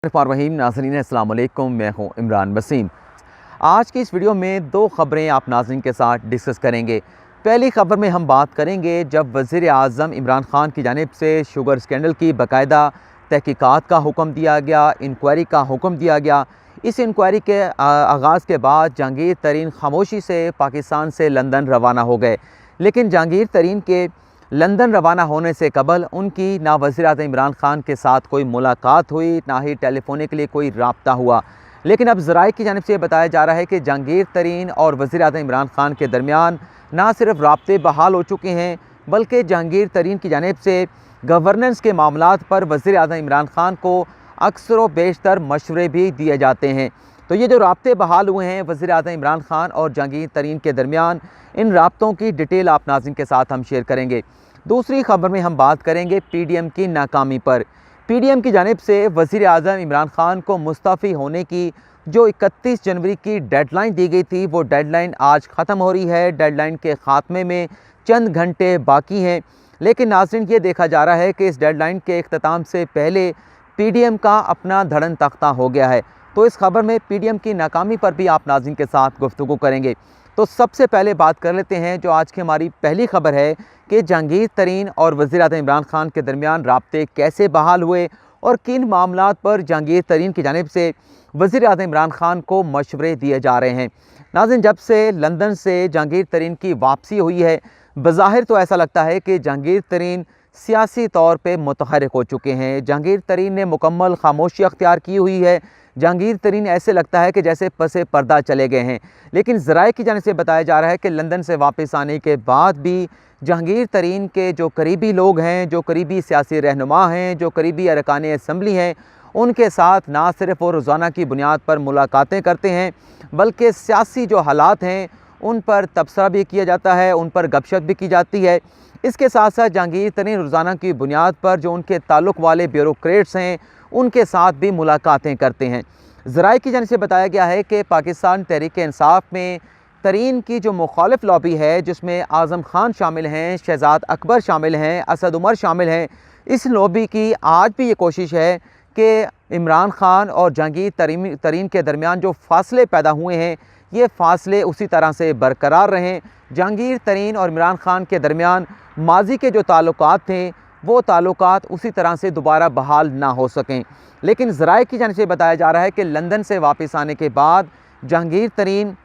रहीम नाज़रीन अस्सलाम वालेकुम, मैं हूं इमरान वसीम। आज की इस वीडियो में दो ख़बरें आप नाज़रीन के साथ डिस्कस करेंगे। पहली ख़बर में हम बात करेंगे जब वज़ीर आज़म इमरान ख़ान की जानिब से शुगर स्कैंडल की बाकायदा तहकीकात का हुक्म दिया गया, इंक्वायरी का हुक्म दिया गया। इस इंक्वायरी के आगाज़ के बाद जहांगीर तरीन खामोशी से पाकिस्तान से लंदन रवाना हो गए। लेकिन जहांगीर तरीन के लंदन रवाना होने से कबल उनकी ना वज़ीर-ए-आज़म इमरान ख़ान के साथ कोई मुलाकात हुई, ना ही टेलीफोनिकली कोई रब्ता हुआ। लेकिन अब ज़राए की जानिब से बताया जा रहा है कि जहांगीर तरीन और वज़ीर-ए-आज़म इमरान ख़ान के दरमियान ना सिर्फ राब्ते बहाल हो चुके हैं, बल्कि जहांगीर तरीन की जानिब से गवर्नेंस के मामलात पर वज़ीर-ए-आज़म इमरान ख़ान को अक्सर व बेशतर मशवरे भी दिए जाते हैं। तो ये जो राब्ते बहाल हुए हैं वज़ीर-ए-आज़म इमरान ख़ान और जहांगीर तरीन के दरमियान, इन राब्तों की डिटेल आप नाज़रीन के साथ हम शेयर करेंगे। दूसरी खबर में हम बात करेंगे पीडीएम की नाकामी पर। पीडीएम की जानिब से वज़ीर-ए-आज़म इमरान ख़ान को मुस्तफ़ी होने की जो 31 जनवरी की डेडलाइन दी गई थी, वो डेडलाइन आज ख़त्म हो रही है। डेडलाइन के ख़ात्मे में चंद घंटे बाकी हैं। लेकिन नाज़रीन ये देखा जा रहा है कि इस डेडलाइन के इख्तिताम से पहले पीडीएम का अपना धड़न तख्ता हो गया है। तो इस खबर में पीडीएम की नाकामी पर भी आप नाज़रीन के साथ गुफ्तगू करेंगे। तो सबसे पहले बात कर लेते हैं जो आज की हमारी पहली खबर है कि जहांगीर तरीन और वज़ीर-ए-आज़म इमरान ख़ान के दरमियान राब्ते कैसे बहाल हुए और किन मामलात पर जहांगीर तरीन की जानिब से वज़ीर-ए-आज़म इमरान ख़ान को मशवरे दिए जा रहे हैं। नाज़रीन, जब से लंदन से जहांगीर तरीन की वापसी हुई है, बज़ाहिर तो ऐसा लगता है कि जहांगीर तरीन सियासी तौर पे मुतहर्रिक हो चुके हैं। जहांगीर तरीन ने मुकम्मल खामोशी अख्तियार की हुई है। जहांगीर तरीन ऐसे लगता है कि जैसे पसे पर्दा चले गए हैं। लेकिन ज़राए की जानिब से बताया जा रहा है कि लंदन से वापस आने के बाद भी जहांगीर तरीन के जो करीबी लोग हैं, जो करीबी सियासी रहनुमा हैं, जो करीबी अरकान असम्बली हैं, उनके साथ ना सिर्फ वो रोज़ाना की बुनियाद पर मुलाकातें करते हैं, बल्कि सियासी जो हालात हैं उन पर तबसरा भी किया जाता है, उन पर गपशप भी की जाती है। इसके साथ साथ जहांगीर तरीन रोज़ाना की बुनियाद पर जो उनके ताल्लुक़ वाले ब्यूरोक्रेट्स हैं, उनके साथ भी मुलाकातें करते हैं। ज़राए की जानिब से बताया गया है कि पाकिस्तान तहरीक-ए-इंसाफ़ में तरीन की जो मुखालिफ लॉबी है, जिसमें आज़म ख़ान शामिल हैं, शहज़ाद अकबर शामिल हैं, असद उमर शामिल हैं, इस लॉबी की आज भी ये कोशिश है कि इमरान ख़ान और जहांगीर तरीन के दरमियान जो फासले पैदा हुए हैं, ये फासले उसी तरह से बरकरार रहें। जहांगीर तरीन और इमरान ख़ान के दरमियान माजी के जो ताल्लुकात थे, वो ताल्लुकात उसी तरह से दोबारा बहाल ना हो सकें। लेकिन ज़राए की जानिब से बताया जा रहा है कि लंदन से वापस आने के बाद जहांगीर तरीन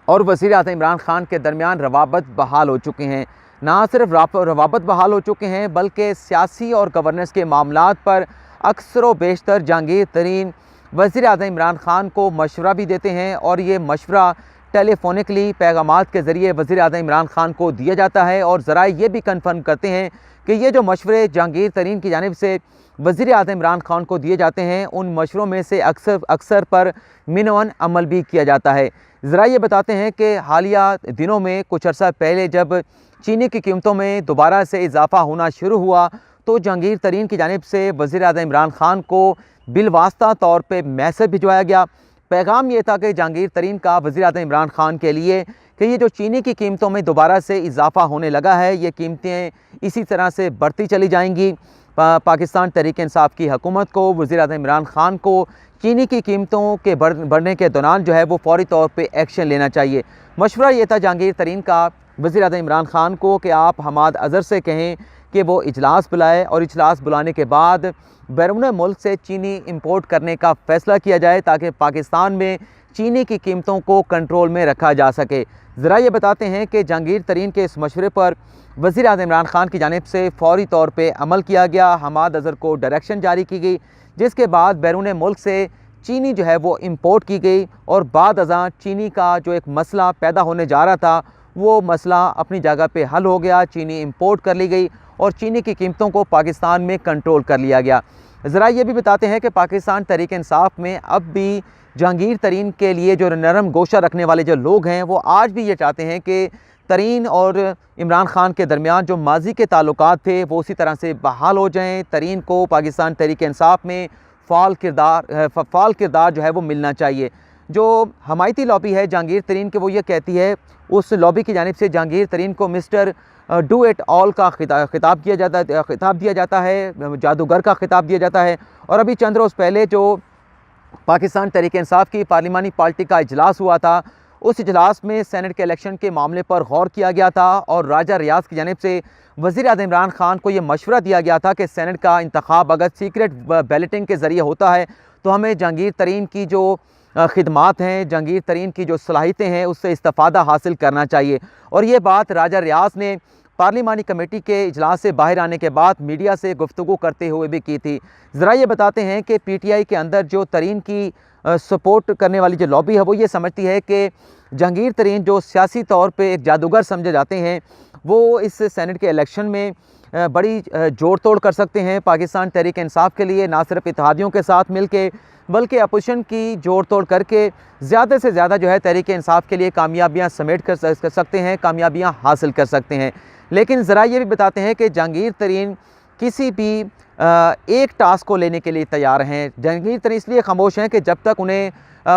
और वज़ीर-ए-आज़म इमरान ख़ान के दरमियान रवाबत बहाल हो चुके हैं। ना सिर्फ रवाबत बहाल हो चुके हैं, बल्कि सियासी और गवर्नेंस के मामलात पर अक्सर व बेशतर जहांगीर तरीन वज़ीर-ए-आज़म इमरान ख़ान को मशवरा भी देते हैं और ये मशवरा टेलीफोनिकली पैगामात के ज़रिए वज़ीर-ए-आज़म इमरान ख़ान को दिया जाता है। और ज़राए ये भी कन्फर्म करते हैं कि ये जो मशवरे जहांगीर तरीन की जानिब से वज़ीर-ए-आज़म इमरान ख़ान को दिए जाते हैं, उन मशवरों में से अक्सर पर मिनवन अमल भी किया जाता है। ज़रा ये बताते हैं कि हालिया दिनों में कुछ अर्सा पहले जब चीनी की कीमतों में दोबारा से इजाफ़ा होना शुरू हुआ, तो जहांगीर तरीन की जानिब से वज़ीर-ए-आज़म इमरान ख़ान को बिलवास्ता तौर पे मैसेज भिजवाया गया। पैगाम ये था कि जहांगीर तरीन का वज़ीर-ए-आज़म इमरान ख़ान के लिए कि ये जो चीनी की कीमतों में दोबारा से इजाफ़ा होने लगा है, ये कीमतें इसी तरह से बढ़ती चली जाएंगी। पाकिस्तान तहरीक-ए-इंसाफ़ की हुकूमत को, वज़ीर-ए-आज़म इमरान ख़ान को चीनी की कीमतों के बढ़ने के दौरान जो है वो फ़ौरी तौर पे एक्शन लेना चाहिए। मशवरा ये था जहांगीर तरीन का वज़ीर-ए-आज़म इमरान ख़ान को कि आप हमाद अज़हर से कहें कि वो इजलास बुलाए और इजलास बुलाने के बाद बैरून मुल्क से चीनी इंपोर्ट करने का फ़ैसला किया जाए, ताकि पाकिस्तान में चीनी की कीमतों को कंट्रोल में रखा जा सके। ज़रा ये बताते हैं कि जहांगीर तरीन के इस मशवरे पर वज़ीर-ए-आज़म इमरान ख़ान की जानिब से फ़ौरी तौर पे अमल किया गया। हमाद अज़हर को डायरेक्शन जारी की गई, जिसके बाद बैरून मुल्क से चीनी जो है वो इंपोर्ट की गई और बाद अज़ां चीनी का जो एक मसला पैदा होने जा रहा था, वो मसला अपनी जगह पे हल हो गया। चीनी इंपोर्ट कर ली गई और चीनी की कीमतों को पाकिस्तान में कंट्रोल कर लिया गया। ज़रा ये भी बताते हैं कि पाकिस्तान तहरीक-ए-इंसाफ़ में अब भी जहांगीर तरीन के लिए जो नरम गोशा रखने वाले जो लोग हैं, वो आज भी ये चाहते हैं कि तरीन और इमरान ख़ान के दरमियान जो माजी के ताल्लुकात थे, वो उसी तरह से बहाल हो जाएँ। तरीन को पाकिस्तान तहरीक-ए-इंसाफ़ में फ़ाल किरदार जो है वो मिलना चाहिए। जो हमायती लॉबी है जहांगीर तरीन के, वो ये कहती है, उस लॉबी की जानिब से जहांगीर तरीन को मिस्टर डू इट ऑल का खिताब दिया जाता है, जादूगर का खिताब दिया जाता है। और अभी चंद रोज़ पहले जो पाकिस्तान तहरीक इंसाफ की पार्लिमानी पार्टी का इजलास हुआ था, उस इजलास में सेनेट के इलेक्शन के मामले पर गौर किया गया था और राजा रियाज की जानिब से वज़ीर-ए-आज़म इमरान खान को ये मशवरा दिया गया था कि सेनेट का इंतखाब अगर सीक्रेट बैलेटिंग के ज़रिए होता है तो हमें जहांगीर तरीन की जो खिदमात हैं, जहांगीर तरीन की जो सलाहियतें हैं, उससे इस्तिफ़ादा हासिल करना चाहिए। और ये बात राजा रियाज ने पार्लिमानी कमेटी के इजलास से बाहर आने के बाद मीडिया से गुफ्तगू करते हुए भी की थी। ज़रा ये बताते हैं कि PTI के अंदर जो तरीन की सपोर्ट करने वाली जो लॉबी है वो ये समझती है कि जहांगीर तरीन जो सियासी तौर पे एक जादूगर समझे जाते हैं, वो इस सेनेट के इलेक्शन में बड़ी जोड़ तोड़ कर सकते हैं पाकिस्तान तहरीक इंसाफ के लिए, ना सिर्फ इत्तेहादियों के साथ मिल के बल्कि अपोजिशन की जोड़ तोड़ करके ज़्यादा से ज़्यादा जो है तहरीक इंसाफ के लिए कामयाबियाँ समेट कर सकते हैं, कामयाबियाँ हासिल कर सकते हैं। लेकिन ज़रा ये भी बताते हैं कि जहांगीर तरीन किसी भी एक टास्क को लेने के लिए तैयार हैं। जहांगीर तरीन इसलिए खामोश हैं कि जब तक उन्हें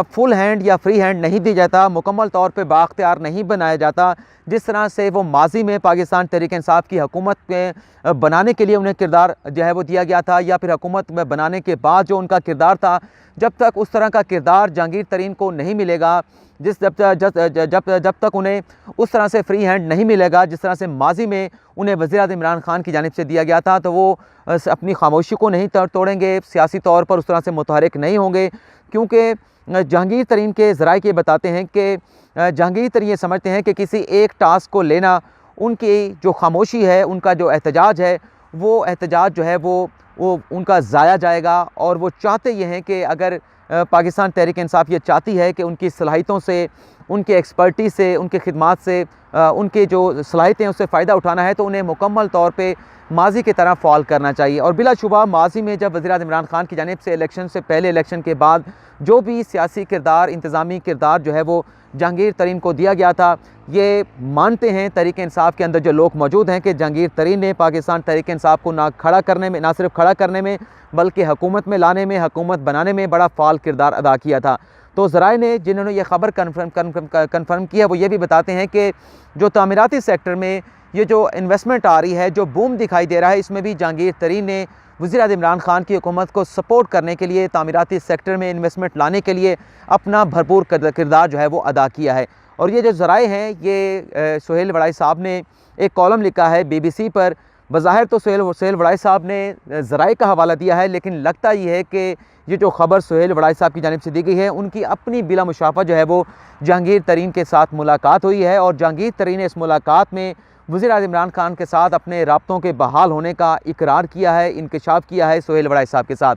फुल हैंड या फ्री हैंड नहीं दी जाता, मुकम्मल तौर पे बाख्तियार नहीं बनाया जाता, जिस तरह से वो माजी में पाकिस्तान तहरीक इंसाफ की हुकूमत में बनाने के लिए उन्हें किरदार जो है वो दिया गया था, या फिर हुकूमत में बनाने के बाद जो उनका किरदार था, जब तक उस तरह का किरदार जहांगीर तरीन को नहीं मिलेगा, जब तक उन्हें उस तरह से फ्री हैंड नहीं मिलेगा जिस तरह से माजी में उन्हें वज़ीर-ए-आज़म इमरान खान की जानिब से दिया गया था, तो वो अपनी खामोशी को नहीं तोड़ेंगे, सियासी तौर पर उस तरह से मुतहरिक नहीं होंगे। क्योंकि जहांगीर तरीन के ज़राए ये बताते हैं कि जहांगीर तरीन ये समझते हैं कि किसी एक टास्क को लेना, उनकी जो खामोशी है, उनका जो एहतजाज है, वो एहतजाज जो है वो उनका ज़ाया जाएगा। और वो चाहते ये हैं कि अगर पाकिस्तान तहरीक इंसाफ ये चाहती है कि उनकी सलाहियतों से, उनके एक्सपर्टीज़ से, उनकी खिदमात से, उनके जो सलाहियतें हैं उससे फ़ायदा उठाना है, तो उन्हें मुकम्मल तौर पे माजी की तरह फ़ॉल करना चाहिए। और बिलाशुबा माजी में जब वज़ीर-ए-आज़म इमरान खान की जानिब से इलेक्शन से पहले, इलेक्शन के बाद जो भी सियासी किरदार, इंतज़ामी किरदार जो है वो जहांगीर तरीन को दिया गया था, ये मानते हैं तहरीक इंसाफ के अंदर जो लोग मौजूद हैं कि जहांगीर तरीन ने पाकिस्तान तहरीक इंसाफ को ना सिर्फ खड़ा करने में बल्कि हुकूमत में लाने में, हुकूमत बनाने में बड़ा फ़ाल किरदार अदा किया था। तो ज़राए ने जिन्होंने ये ख़बर कन्फर्म की है, वो ये भी बताते हैं कि जो तामीराती सेक्टर में ये जो इन्वेस्टमेंट आ रही है, जो बूम दिखाई दे रहा है, इसमें भी जहांगीर तरीन ने वज़ीर-ए-आज़म इमरान खान की हुकूमत को सपोर्ट करने के लिए, तामीराती सेक्टर में इन्वेस्टमेंट लाने के लिए अपना भरपूर किरदार जो है वो अदा किया है। और ये जो ज़राए हैं, ये सुहेल वड़ाई साहब ने एक कॉलम लिखा है BBC पर। बज़ाहिर तो सुहेल वड़ाई साहब ने ज़राए का हवाला दिया है, लेकिन लगता ये है कि ये जो ख़बर सुहेल वड़ाई साहब की जानिब से दी गई है, उनकी अपनी बिला मुशाफ़ा जो है वो जहांगीर तरीन के साथ मुलाकात हुई है। और जहांगीर तरीन ने इस मुलाकात में वज़ीर-ए-आज़म इमरान खान के साथ अपने राब्तों के बहाल होने का इकरार किया है, इंकशाफ किया है सुहेल वड़ाई साहब के साथ।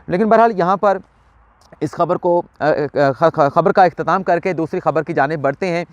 लेकिन बहरहाल यहाँ पर इस ख़बर का इख्तिताम करके दूसरी ख़बर की जानिब बढ़ते हैं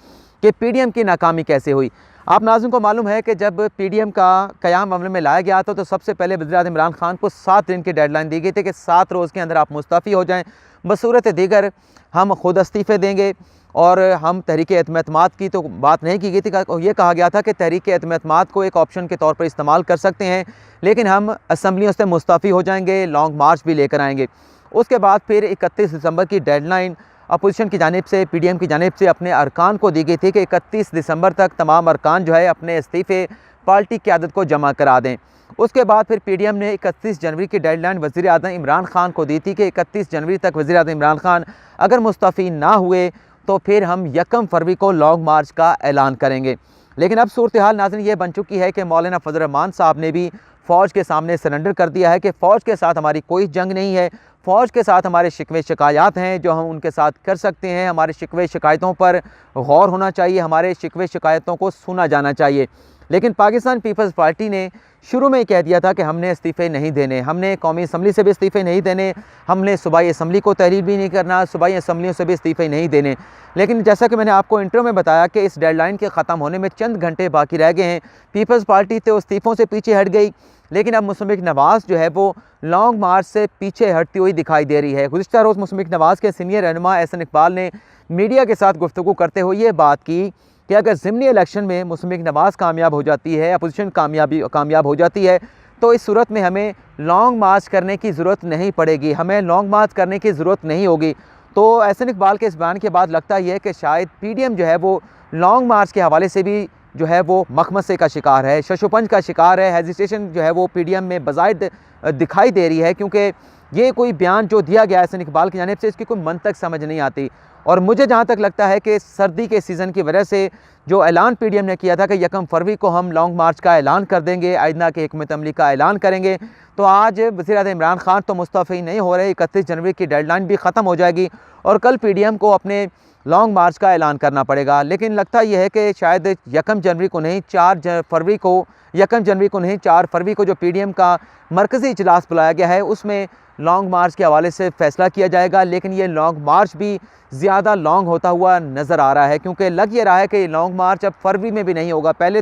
कि PDM की नाकामी कैसे हुई। आप नाज़रीन को मालूम है कि जब PDM का क़याम अमल में लाया गया था, तो सबसे पहले वज़ीर-ए-आज़म इमरान खान को 7 दिन की डेडलाइन दी गई थी कि 7 रोज़ के अंदर आप मुस्तफ़ी हो जाएँ, बसूरत दीगर हम ख़ुद इस्तीफ़े देंगे। और हम तहरीक एतमाद की तो बात नहीं की गई थी, ये कहा गया था कि तहरीक एतमाद को एक ऑप्शन के तौर पर इस्तेमाल कर सकते हैं, लेकिन हम असम्बलियों से मुस्तफ़ी हो जाएंगे, लॉन्ग मार्च भी लेकर आएंगे। उसके बाद फिर 31 दिसंबर की डेडलाइन अपोजिशन की जानिब से, PDM की जानिब से अपने अरकान को दी गई थी कि 31 दिसंबर तक तमाम अरकान जो है अपने इस्तीफ़े पार्टी क़यादत को जमा करा दें। उसके बाद फिर PDM ने 31 जनवरी की डेडलाइन वज़ीर-ए-आज़म इमरान खान को दी थी कि 31 जनवरी तक वज़ीर-ए-आज़म इमरान खान अगर मुस्तफ़ी ना हुए तो फिर हम 1 फरवरी को लॉन्ग मार्च का ऐलान करेंगे। लेकिन अब सूरत हाल नाज़रीन ये बन चुकी है कि मौलाना फजल रहमान साहब ने भी फ़ौज के सामने सरेंडर कर दिया है कि फ़ौज के साथ हमारी कोई जंग नहीं है, फ़ौज के साथ हमारे शिकवे शिकायत हैं जो हम उनके साथ कर सकते हैं। हमारे शिकवे शिकायतों पर गौर होना चाहिए, हमारे शिकवे शिकायतों को सुना जाना चाहिए। लेकिन पाकिस्तान पीपल्स पार्टी ने शुरू में ही कह दिया था कि हमने इस्तीफ़े नहीं देने, हमने कौमी असम्बली से भी इस्तीफ़े नहीं देने, हमने सूबाई असम्बली को तहरीर भी नहीं करना, सूबाई असम्बलियों से भी इस्तीफ़े नहीं देने। लेकिन जैसा कि मैंने आपको इंट्रो में बताया कि इस डेडलाइन के ख़त्म होने में चंद घंटे बाकी रह गए हैं, पीपल्स पार्टी तो इस्तीफ़ों से पीछे हट गई, लेकिन अब मुस्तफ़ी नवाज़ जो है वो लॉन्ग मार्च से पीछे हटती हुई दिखाई दे रही है। गुज़िश्ता रोज़ मुस्तफ़ी नवाज़ के सीनियर रहनुमा एहसन इकबाल ने मीडिया के साथ गुफ्तगू करते हुए ये बात की कि अगर ज़िमनी इलेक्शन में मुस्तफ़ी नवाज़ कामयाब हो जाती है, अपोजिशन कामयाब हो जाती है, तो इस सूरत में हमें लॉन्ग मार्च करने की ज़रूरत नहीं पड़ेगी, हमें लॉन्ग मार्च करने की ज़रूरत नहीं होगी। तो एहसन इकबाल के इस बयान के बाद लगता ही है कि शायद PDM जो है वो लॉन्ग मार्च के हवाले से भी जो है वो मखमसे का शिकार है, शशोपंज का शिकार है। हेजिटेशन जो है वो PDM में बज़ाहिर दिखाई दे रही है, क्योंकि ये कोई बयान जो दिया गया है एहसन इकबाल की जानिब से, इसकी कोई मंतक समझ नहीं आती। और मुझे जहाँ तक लगता है कि सर्दी के सीज़न की वजह से जो ऐलान PDM ने किया था कि 1 फरवरी को हम लॉन्ग मार्च का ऐलान कर देंगे, आइंदा के हिकमत अमली का ऐलान करेंगे, तो आज वज़ीर-ए-आज़म इमरान खान तो मुस्तफ़ी नहीं हो रहे, 31 जनवरी की डेडलाइन भी ख़त्म हो जाएगी और कल PDM को अपने लॉन्ग मार्च का ऐलान करना पड़ेगा। लेकिन लगता यह है कि शायद 1 जनवरी को नहीं 4 फरवरी को, 1 जनवरी को नहीं 4 फरवरी को जो PDM का मरकज़ी इजलास बुलाया गया है उसमें लॉन्ग मार्च के हवाले से फ़ैसला किया जाएगा। लेकिन ये लॉन्ग मार्च भी ज़्यादा लॉन्ग होता हुआ नज़र आ रहा है, क्योंकि लग ये रहा है कि लॉन्ग मार्च अब फरवरी में भी नहीं होगा। पहले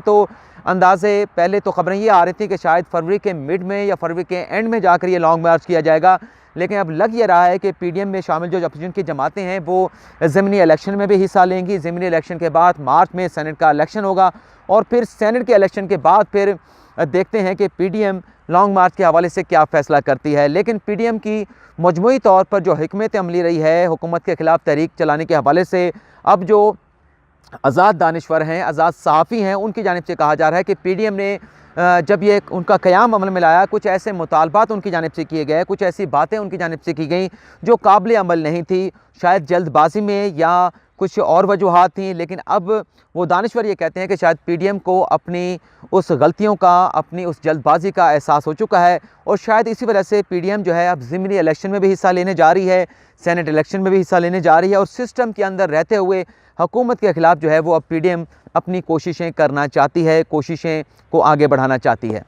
तो ख़बरें ये आ रही थी कि शायद फरवरी के मिड में या फरवरी के एंड में जाकर ये लॉन्ग मार्च किया जाएगा। लेकिन अब लग ये रहा है कि PDM में शामिल जो अपोजिशन की जमातें हैं वो ज़मीनी इलेक्शन में भी हिस्सा लेंगी। ज़मीनी इलेक्शन के बाद मार्च में सेनेट का इलेक्शन होगा और फिर सेनेट के इलेक्शन के बाद फिर देखते हैं कि PDM लॉन्ग मार्च के हवाले से क्या फ़ैसला करती है। लेकिन PDM की मजमूई तौर पर जो हिकमत अमली रही है हुकूमत के ख़िलाफ़ तहरीक चलाने के हवाले से, अब जो आज़ाद दानिश्वर हैं, आज़ाद सहाफ़ी हैं, उनकी जानिब से कहा जा रहा है कि PDM ने जब ये उनका क़याम अमल में लाया, कुछ ऐसे मुतालबात उनकी जानिब से किए गए, कुछ ऐसी बातें उनकी जानिब से की गई जो काबिल अमल नहीं थी, शायद जल्दबाजी में या कुछ और वजूहात थी। लेकिन अब वो दानिश्वर ये कहते हैं कि शायद PDM को अपनी उस गलतियों का, अपनी उस जल्दबाजी का एहसास हो चुका है और शायद इसी वजह से PDM जो है अब ज़मीनी इलेक्शन में भी हिस्सा लेने जा रही है, सेनेट इलेक्शन में भी हिस्सा लेने जा रही है और सिस्टम के अंदर रहते हुए हुकूमत के ख़िलाफ़ जो है वो अब PDM अपनी कोशिशें करना चाहती है, कोशिशें को आगे बढ़ाना चाहती है।